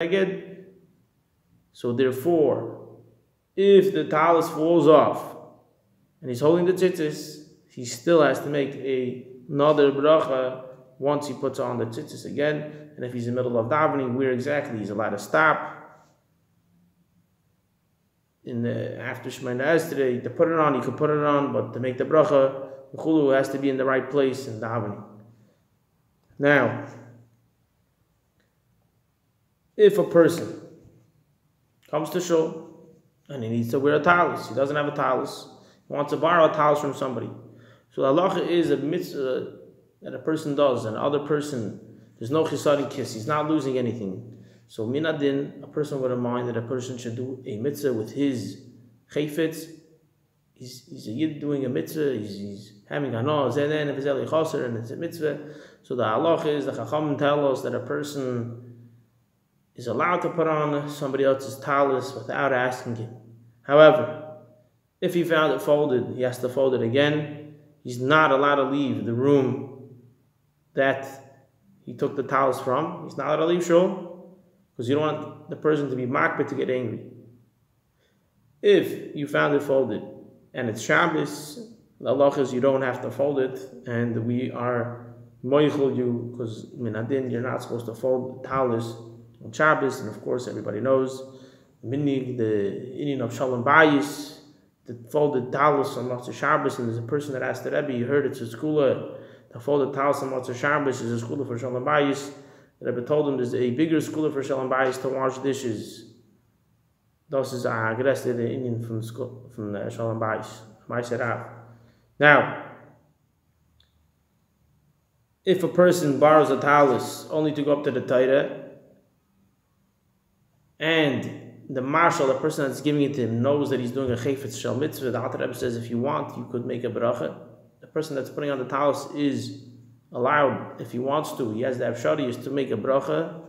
beged. So therefore, if the talus falls off and he's holding the tzitzis, he still has to make another bracha once he puts on the tzitzis again. And if he's in the middle of davening, where exactly he's allowed to stop? After Shemoneh Esrei, to put it on, you could put it on, but to make the bracha, the chulu has to be in the right place in davening. Now, if a person comes to shul and he needs to wear a talus, he doesn't have a talus, he wants to borrow a talus from somebody. So the halacha is a mitzvah that a person does, and the other person, there's no chisar kiss, he's not losing anything. So minadin, a person with a mind that a person should do a mitzvah with his chayfetz. He's a yid doing a mitzvah, he's having a no, zenen, if it's eli chaser, and it's a mitzvah. So the halacha is, the chacham tell us that a person is allowed to put on somebody else's talus without asking him. However, if he found it folded, he has to fold it again. He's not allowed to leave the room that he took the talus from. He's not allowed to leave shul, because you don't want the person to be makbid to get angry. If you found it folded and it's Shabbos, the halacha is you don't have to fold it, and we are moichel you, because minadin, you're not supposed to fold the talus on Shabbos. And of course everybody knows minig, the Indian of Shalom Bayis, the folded talus on Motzei Shabbos. And there's a person that asked the Rebbe, you heard it's a skula, the folded talus on Motzei Shabbos is a skula for Shalom Bayis. The Rebbe told him there's a bigger skula for Shalom Bayis to wash dishes. Das is aggressive the Indian from the Shalom Bayis. Now, if a person borrows a talus only to go up to the Torah, and the marshal, the person that's giving it to him, knows that he's doing a chayfetz shel mitzvah, the Alter Rebbe says if you want, you could make a bracha. The person that's putting on the talus is allowed, if he wants to, he has the afshari, is to make a bracha.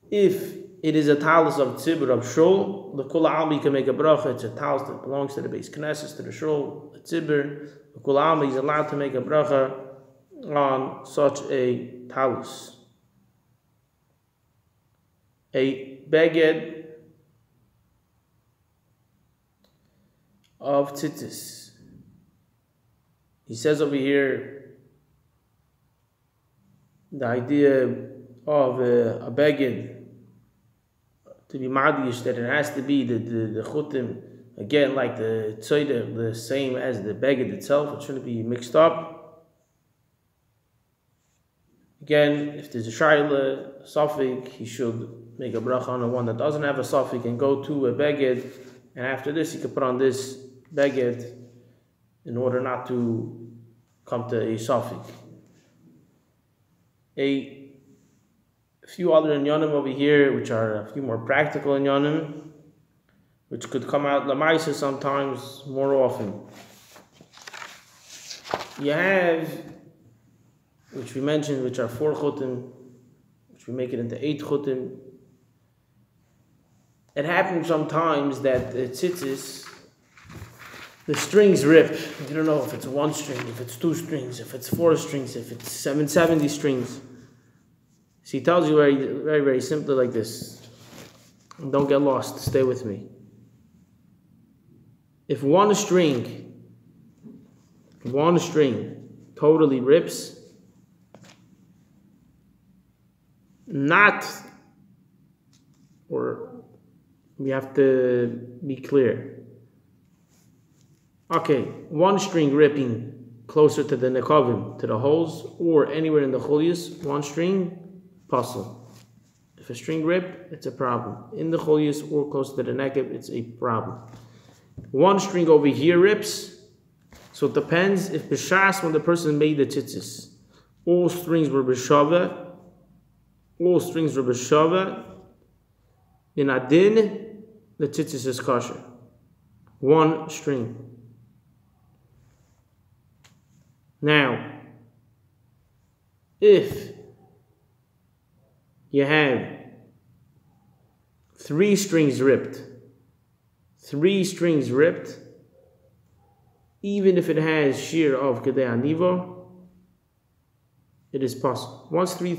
If it is a talus of tzibur, of shul, the kula almi can make a bracha. It's a talus that belongs to the base knesses, to the shul, the tzibur. The kula almi is allowed to make a bracha on such a talus. A beged of tzitz. He says over here the idea of a beged to be madish, that it has to be the chutim, again like the tzedek, the same as the beged itself. It shouldn't be mixed up. Again, if there's a shayla, a suffix, he should make a bracha on the one that doesn't have a suffix and go to a beged, and after this he can put on this beged in order not to come to a suffix. A few other inyanim over here, which are a few more practical inyanim, which could come out למעשה sometimes, more often. You have, which we mentioned, which are 4 chutim, which we make it into 8 chutim. It happens sometimes that the tzitzis, the strings rip. You don't know if it's 1 string, if it's 2 strings, if it's 4 strings, if it's 770 strings. So he tells you very, very, very simply like this. And don't get lost. Stay with me. If one string totally rips, we have to be clear. Okay, 1 string ripping closer to the nekavim, to the holes, or anywhere in the chulius, 1 string, puzzle. If a string rip, it's a problem. In the chulius or close to the nekev, it's a problem. 1 string over here rips, so it depends if b'shas, when the person made the tzitzis, all strings were b'shava, in adin, the tzitzis is kosher. 1 string. Now, if you have 3 strings ripped, even if it has shear of kedei aniva, it is possible. Once three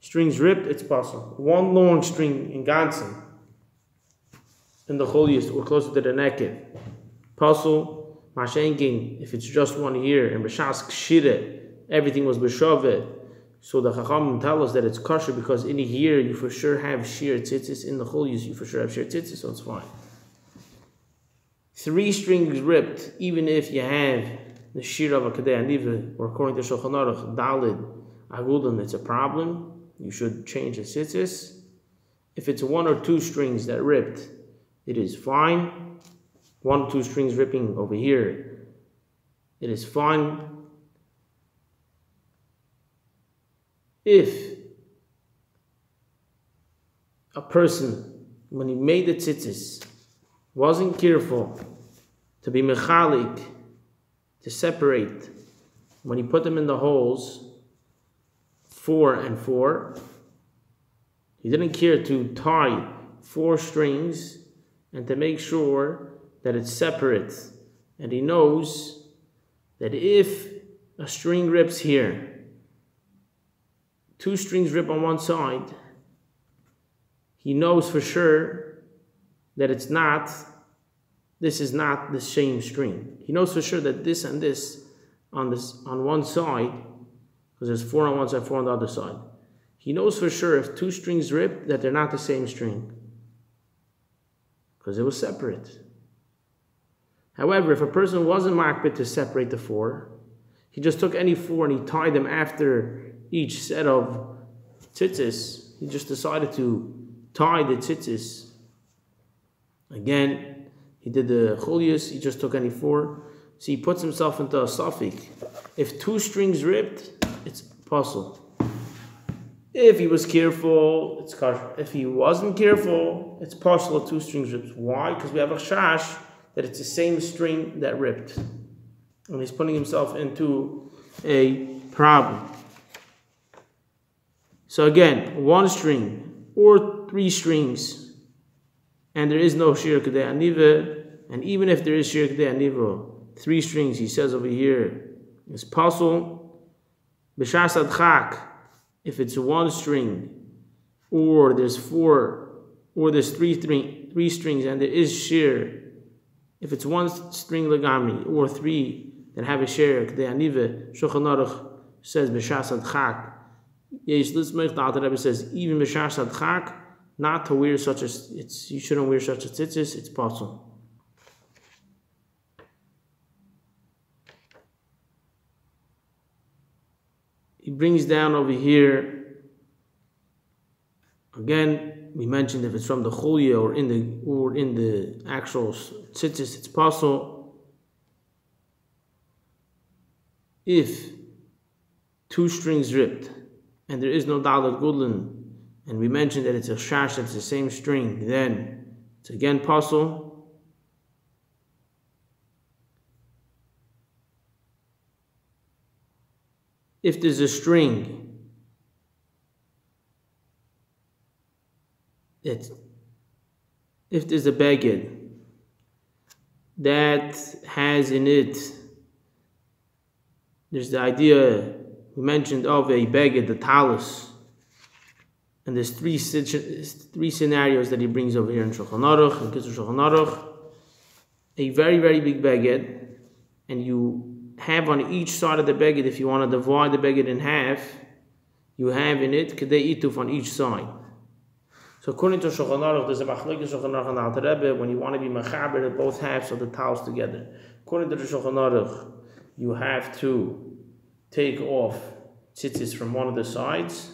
Strings ripped, it's possible. One long string in ganzen, in the holiest or closer to the naked. Possible, mashenking, if it's just one here, and b'shas kshire, everything was b'shaveh. So the Chachamim tell us that it's kosher because in here you for sure have sheer tzitzis. In the holiest you for sure have sheer tzitzis, so it's fine. 3 strings ripped, even if you have the shir of a kadei aniva, or according to Shulchan Aruch, dalid agudin, it's a problem. You should change the tzitzis. If it's 1 or 2 strings that ripped, it is fine. 1 or 2 strings ripping over here, it is fine. If a person, when he made the tzitzis, wasn't careful to be mechalik, to separate, when he put them in the holes, 4 and 4, he didn't care to tie 4 strings and to make sure that it's separate. And he knows that if a string rips here, 2 strings rip on one side, he knows for sure that this is not the same string. He knows for sure that this and this on one side, because there's 4 on one side, 4 on the other side. He knows for sure if 2 strings rip that they're not the same string, because it was separate. However, if a person wasn't makbid to separate the 4, he just took any 4 and he tied them after each set of tzitzis. He just decided to tie the tzitzis. Again, he did the chulius, he just took any 4. So he puts himself into a suffix. If 2 strings ripped, it's puzzle. If he was careful, it's kosher. If he wasn't careful, it's partial of 2 strings ripped. Why? Because we have a shash that it's the same string that ripped. And he's putting himself into a problem. So again, 1 string or 3 strings, and there is no shir kadei aniva, and even if there is shir kadei aniva, 3 strings, he says over here, is possible. B'shas adchak, if it's 1 string, or there's 4, or there's 3 strings, and there is shir. If it's 1 string legami, or 3 that have a shir kadei aniva, Shulchan Aruch says b'shas adchak. Yes, let's make the Alter Rebbe says even b'shas adchak, not to wear such a, you shouldn't wear such a tzitzis, it's possible. He brings down over here, again, we mentioned if it's from the chulya or in the actual tzitzis, it's possible. If 2 strings ripped, and there is no dalet gudlin, and we mentioned that it's a shash that's the same string, then it's again possible. If there's a string if there's a beged that has in it, there's the idea we mentioned of a beged, the talus, and there's 3 scenarios that he brings over here in Shulchan Aruch, in Tzitzt Shulchan Aruch. A very, very big beged, and you have on each side of the beged, if you want to divide the beged in half, you have in it kadei ituf on each side. So according to Shulchan Aruch, there's a machlokes Shulchan Aruch and Alter Rebbe when you want to be mechaber both halves of the towels together. According to the Shulchan Aruch, you have to take off tzitzis from one of the sides,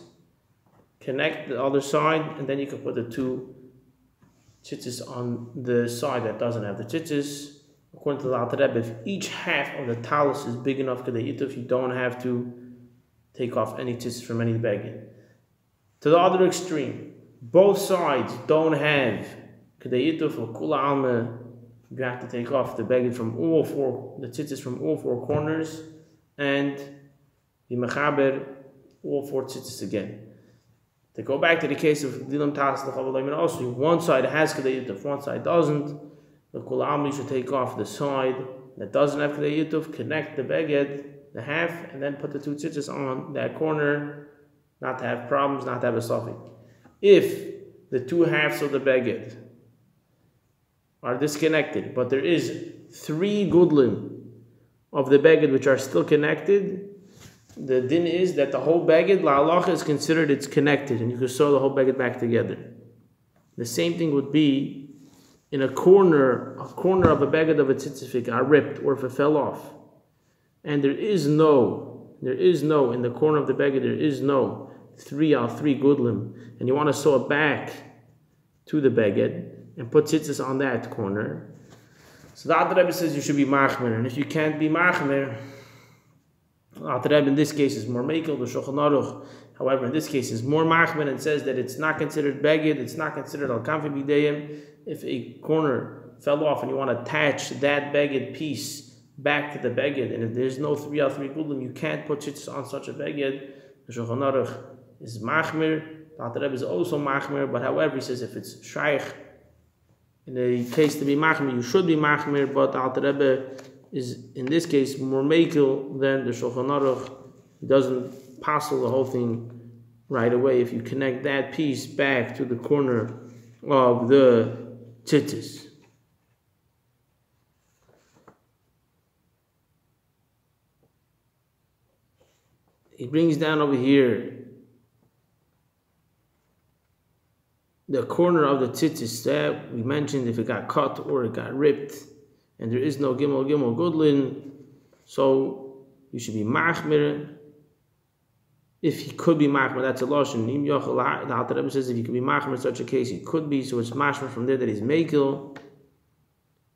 connect the other side, and then you can put the 2 tzitzis on the side that doesn't have the tzitzis. According to the Alter Rebbe, if each half of the talus is big enough kadei ituf, you don't have to take off any tzitzis from any beged. To the other extreme, both sides don't have kadei ituf or kula alma, you have to take off the beged from all 4, the tzitzis from all 4 corners, and the mechaber all 4 tzitzis again. To go back to the case of dilam tas l'chavalayim, also one side has kadei ituf, one side doesn't. The kula alma, you should take off the side that doesn't have kadei ituf, connect the beged, the half, and then put the 2 tzitzis on that corner, not to have problems, not to have a suffix. If the two halves of the beged are disconnected, but there is 3 gudlim of the beged which are still connected, the din is that the whole beged, la halacha, is considered it's connected, and you can sew the whole beged back together. The same thing would be in a corner of a beged of a tzitzit got ripped, or if it fell off, and there is no in the corner of the beged, there is no 3 gudlim, and you want to sew it back to the beged and put tzitzis on that corner. So the Alter Rebbe says you should be machmer, and if you can't be machmer, the Alter Rebbe in this case is more mekel, the Shulchan Aruch, however, in this case is more machmer and says that it's not considered beged, it's not considered al kanfi b'deyim. If a corner fell off and you want to attach that beged piece back to the beged, and if there's no 3 gudlim, you can't put tzitzis on such a beged. The Shulchan Aruch is machmer. The Alter Rebbe is also machmer, but however, he says if it's shaykh, in a case to be machmer, you should be machmer, but the Alter Rebbe is, in this case, more mekel than the Shulchan Aruch. He doesn't passel the whole thing right away if you connect that piece back to the corner of the tzitzis. He brings down over here the corner of the tzitzis that we mentioned, if it got cut or it got ripped, and there is no gimel gudlin, so you should be machmer. If he could be machmer, that's a lashon. The Alter Rebbe says if he could be machmer in such a case, he could be. So it's mashmer from there that he's mekel.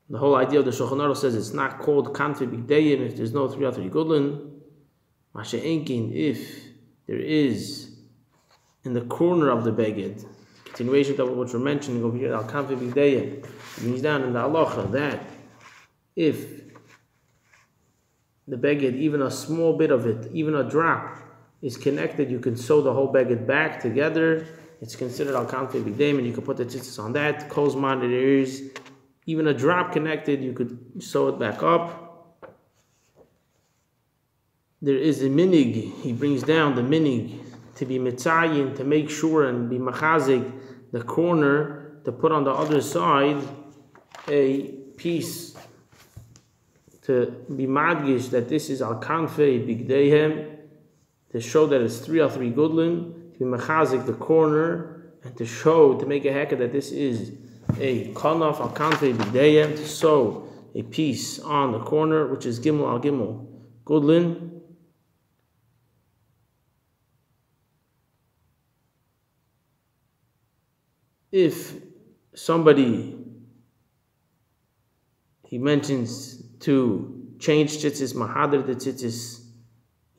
The whole idea of the Shulchan Aruch says it's not called kanfi b'deyim if there's no 3 gudlin. Masha'enkin, if there is in the corner of the beged, continuation of what we're mentioning over here, al kanfi b'deyim, it means down in the halacha that if the beged, even a small bit of it, even a drop, is connected, you can sew the whole beged back together. It's considered al kanfi b'deyim, and you can put the tzitzis on that. Kozman, there is even a drop connected, you could sew it back up. There is a minig, he brings down the minig to be mitzayin, to make sure and be machazik the corner, to put on the other side a piece to be madgish that this is al kanfei bigdeihem, to show that it's 3 gudlin, to be machazik the corner, and to show, to make a heka that this is a kanaf al kanfei bigdeihem, to sew a piece on the corner, which is gimel al gimel gudlin. If somebody, he mentions to change tzitzis, mahader the tzitzis,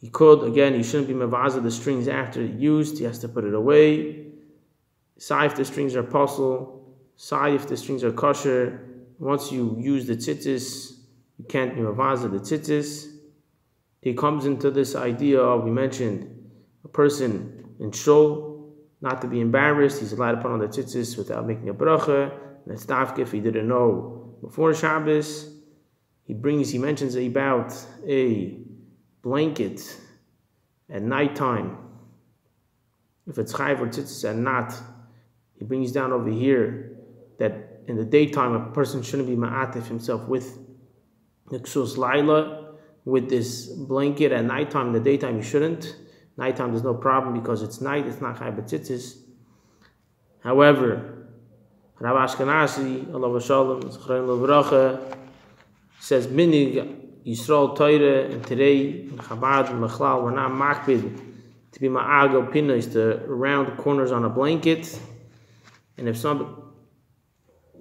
he could, again, he shouldn't be mavaza the strings after used, he has to put it away. Sai if the strings are puzzle, sai if the strings are kosher. Once you use the tzitzis, you can't be mavaza the tzitzis. He comes into this idea of, we mentioned, a person in shul, not to be embarrassed, he's allowed to put on the tzitzis without making a bracha. And it's dafka if he didn't know before Shabbos. He mentions about a blanket at nighttime. If it's chayv or tzitzis and not, he brings down over here that in the daytime a person shouldn't be ma'atif himself with the ksus laila, with this blanket at nighttime. In the daytime you shouldn't. Nighttime there's no problem because it's night, it's not chayv b'tzitzis. However, Rav Ashkenazi, alav shalom, zechrein l'vracha, says minig Yisrael Torah, and today in Chabad and Mechlal we're not makbid to be ma'agel pinna, is to round corners on a blanket, and if some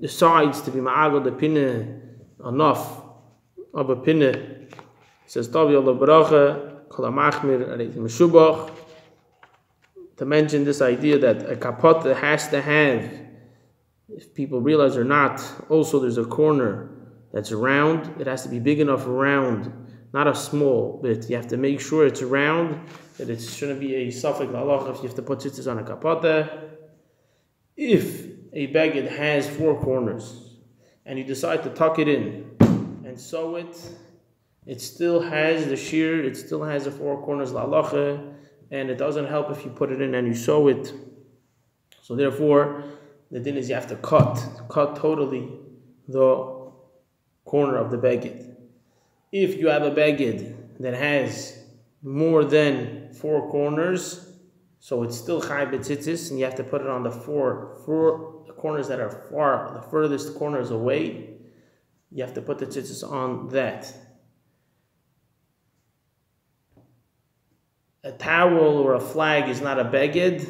decides to be ma'agel the pinna enough of a pinna, says Tavi alav bracha to mention this idea that a kapot has to have, if people realize or not, also there's a corner that's round. It has to be big enough round, not a small bit. You have to make sure it's round, that it shouldn't be a suffix halacha if you have to put tzitzis on a kapot. If a beged has 4 corners and you decide to tuck it in and sew it, it still has the shear, it still has the 4 corners, la halacha, and it doesn't help if you put it in and you sew it. So therefore, the din is you have to cut totally the corner of the beged. If you have a beged that has more than 4 corners, so it's still chai b'tzitzis, and you have to put it on the four corners that are far, the furthest corners away. You have to put the tzitzis on that. A towel or a flag is not a beged,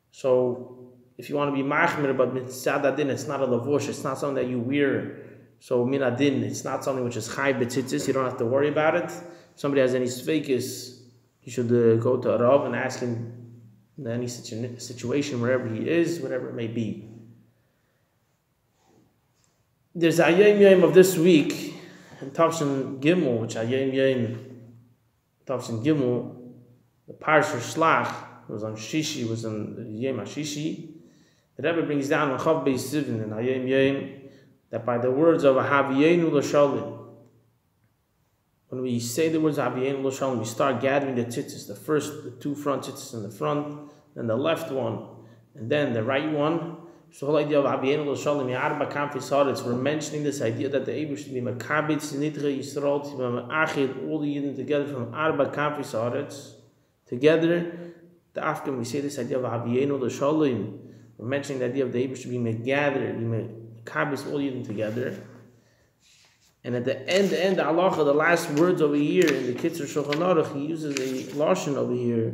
so if you want to be machmir, but mitzad adin, it's not a lavush, it's not something that you wear. So min adin, it's not something which is chai b'tzitzis, you don't have to worry about it. If somebody has any sfeikis, you should go to a Rav and ask him in any situation, wherever he is, whatever it may be. There's a Yom Yom of this week, in Tavshin Gimel, which a Yom Yom, Tavshin Gimel, the Parsha Shlach, was on Shishi, was on Yom HaShishi. The Rebbe brings down on Chav Beis Sivin in a Yom Yom, that by the words of Ahaviyenu L'Shalim, when we say the words Ahaviyenu L'Shalim, we start gathering the tzitzis, the 2 front tzitzis in the front, then the left one, and then the right one. So the whole idea of Ahaviyenu L'Shalim, Yarba Kamfi Saretz, we're mentioning this idea that the Eibus should be Makabitz, Nidre, Yisrael, Tzibam, Achid, all the Yidden together from Arba Kamfi Saretz, together. The Afghan, we say this idea of Ahaviyenu L'Shalim, we're mentioning the idea of the Eibus should be gathered, be Makabitz, all Yidden together. And at the end, the halacha, the last words over here in the Tzitzt Shulchan Aruch, he uses a lashon over here.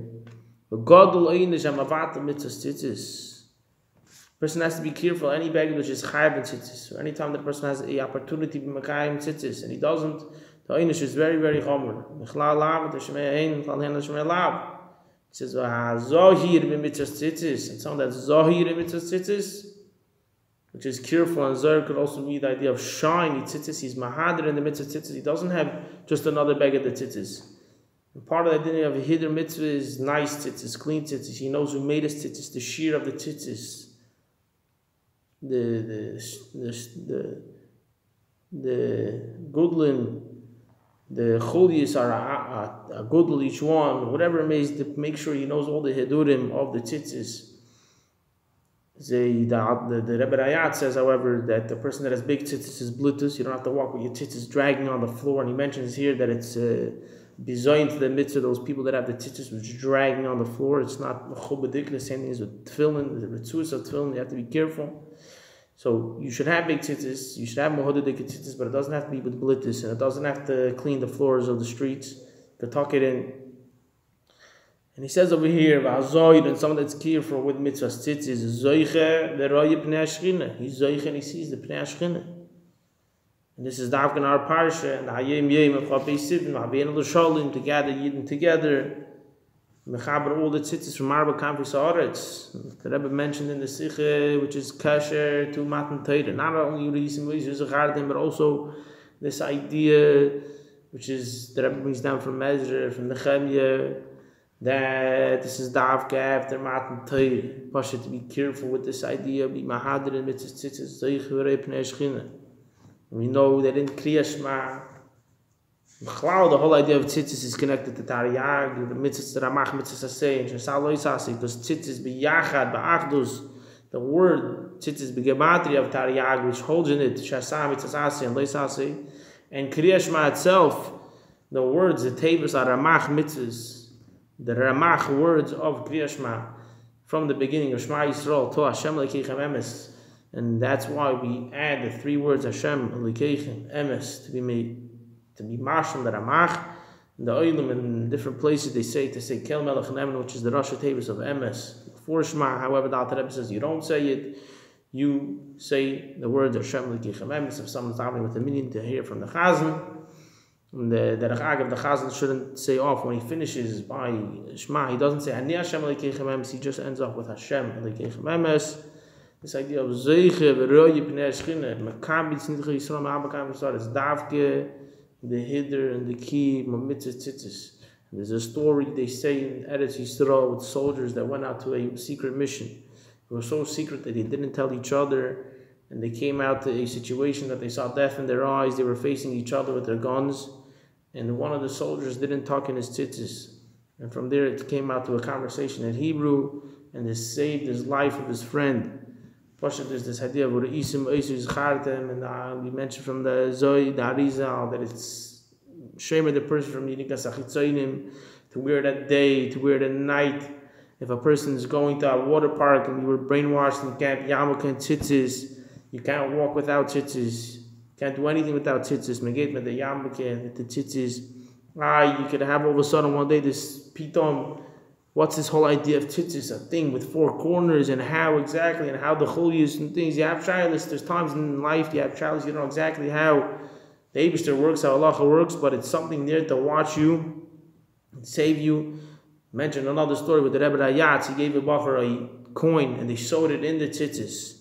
Person has to be careful. Any beged which is chayav in tzitzis, or any time that person has the opportunity to be makayim tzitzis, and he doesn't, the einish is very, very chomer. It says, "Zohir b'mitzvah tzitzis," and someone that's zohir in mitzvah tzitzis, which is careful, and Zohar could also be the idea of shine. Tzitzis, he's mahadir in the mitzvah tzitzis. He doesn't have just another bag of the tzitzis. And part of the idea of a hidr mitzvah is nice tzitzis, clean tzitzis. He knows who made his tzitzis, the shear of the tzitzis, the gudlin, the chulias are a gudl each one, whatever it may be, to make sure he knows all the hidurim of the tzitzis. The Rebbe Rayat says, however, that the person that has big tzitzis is blutus. You don't have to walk with your tzitzis dragging on the floor. And he mentions here that it's bizoin to the mitzvah, those people that have the tzitzis which are dragging on the floor. It's not mechubadik. The same thing is with tefillin, the ritzus of tefillin. You have to be careful. So you should have big tzitzis. You should have mehudadik tzitzis, but it doesn't have to be with blutus, and it doesn't have to clean the floors of the streets to tuck it in. And he says over here, and someone that's careful with mitzvah tzitzis is zoiche v'roye pnei hashchina. He's zoiche and he sees the pnei hashchina. And this is Davkan our parsha, and Hayim Yom of Chav Beis Sivin, Ahaviyenu L'Shalim, to gather Yidden together, mechaber all the tzitzis from Arba Kamfi Sa'aretz. The Rebbe mentioned in the Siche, which is kasher to Matan Torah. Not only reason ways use a garden, but also this idea, which is the Rebbe brings down from Ezra, from Nehemiah, that this is Davka after Matan Torah. Pasha to be careful with this idea, be mahadir in mitzvah tzitzis, zoich v'rei pnei hashchina. We know that in Kriya Shema, the whole idea of tzitzis is connected to Tariyag, the mitzvah Ramach, mitzvah Saseh, and Shesal Lo Yisaseh, because tzitzis be Yachad, Ba'achdus, the word tzitzis be Gematria of Tariyag, which holds in it Shesal, mitzvah Saseh, and Lo Yisaseh, and Kriya Shema itself, the words, the tables are Ramach mitzvahs, the Ramach words of Kriya Shema, from the beginning of Shema Yisrael to Hashem Elokeichem Emes, and that's why we add the 3 words Hashem Elokeichem Emes to be made, to be marshal the Ramach. In the Oilim in different places they say to say Kel Melech Nemen, which is the Rosh Tavis of Emes. Before Shema, however, the Alter Rebbe says you don't say it, you say the words Hashem Elokeichem Emes. If someone's traveling with a minyan to hear from the Chazan, and the Derech of the Chazan shouldn't say off when he finishes by Shema. He doesn't say Ani Hashem Elokeichem Emes. He just ends off with Hashem Elokeichem Emes. This idea of Zeiche v'roye pnei hashchina, Makabitz nidche Yisrael ma'aba kamfi sa'aretz, Davke, the Hidr and the key, mitzvah tzitzis. There's a story they say in Eretz Yisrael with soldiers that went out to a secret mission. It was so secret that they didn't tell each other, and they came out to a situation that they saw death in their eyes. They were facing each other with their guns, and one of the soldiers didn't tuck in his tzitzis. And from there it came out to a conversation in Hebrew, and this saved his life of his friend. There's this idea of isim oisus chartem, and we mentioned from the Zoy, the Arizal, that it's shamer the person from Yinikas Achitzoinim to wear that day, to wear it at night. If a person is going to a water park and you were brainwashed in camp Yamuk and Tzitzis, you can't walk without Tzitzis. Can't do anything without Tzitzis. Megate with the Yamuk and the Tzitzis. You could have all of a sudden one day this pitom. What's this whole idea of tzitzis, a thing with four corners, and how exactly, and how the chulius and things. You have shilas. There's times in life you have shilas, you don't know exactly how the Eibishter works, how halacha works, but it's something there to watch you and save you. I mentioned another story with the Rebbe Rayatz. He gave a bacher a coin, and they sewed it in the tzitzis,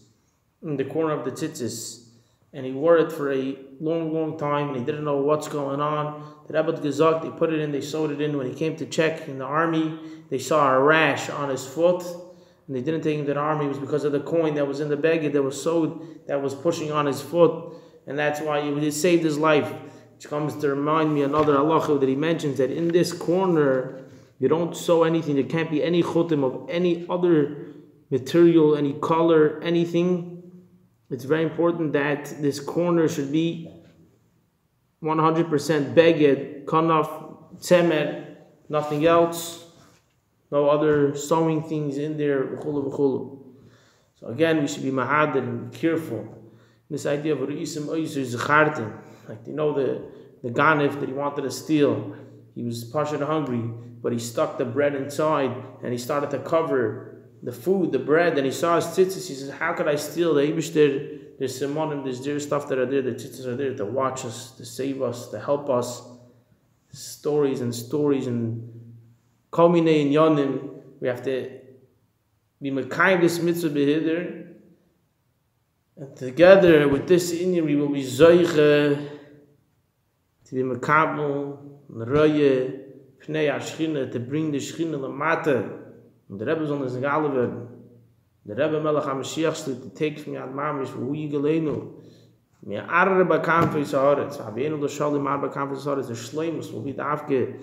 in the corner of the tzitzis. And he wore it for a long, long time, and he didn't know what's going on. The Rebbe Gezak, they put it in, they sewed it in. When he came to check in the army, they saw a rash on his foot, and they didn't take him to the army. It was because of the coin that was in the beggar that was sewed, that was pushing on his foot, and that's why it saved his life. Which comes to remind me another halacha that he mentions, that in this corner, you don't sew anything. There can't be any chutim of any other material, any color, anything. It's very important that this corner should be 100% beged, kanaf, tzemer, nothing else, no other sewing things in there, v'chulu v'chulu. So again, we should be mahadr and careful. This idea of re'isim oiser zechartim, like the ganif that he wanted to steal, he was pashat hungry, but he stuck the bread inside and he started to cover the food, the bread, and he saw his tzitzis. He says, how could I steal? The Eibishter, there's Siman, there's dear stuff that are there, the tzitzis are there to watch us, to save us, to help us. Stories and Kolmine and Yonim, we have to be Mekayim this mitzvah behidr, and together with this inyan we will be Zoiche to be Mekabel, Neroye, Pnei HaShchina, to bring the Shchina Lamata. Und der Rebbe soll uns nicht alle werden. Der Rebbe Melech HaMashiach steht, to take from Yad Mamish, wo you geleinu. Mir arba kampfis haaretz. Habenu lo shalim arba kampfis haaretz. Der Schleimus, wo wir dafke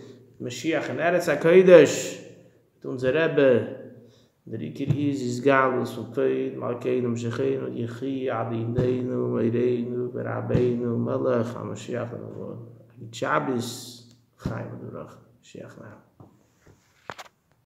Messiach in Eretz HaKodesh. Mit unser Rebbe. Der Iker Isis Galus, von Peid, Malkeinu, Meshechenu, Yechi, Adineinu, Meireinu, Berabeinu, Melech HaMashiach. Shabbos, Chaim, Durach, Mashiach now.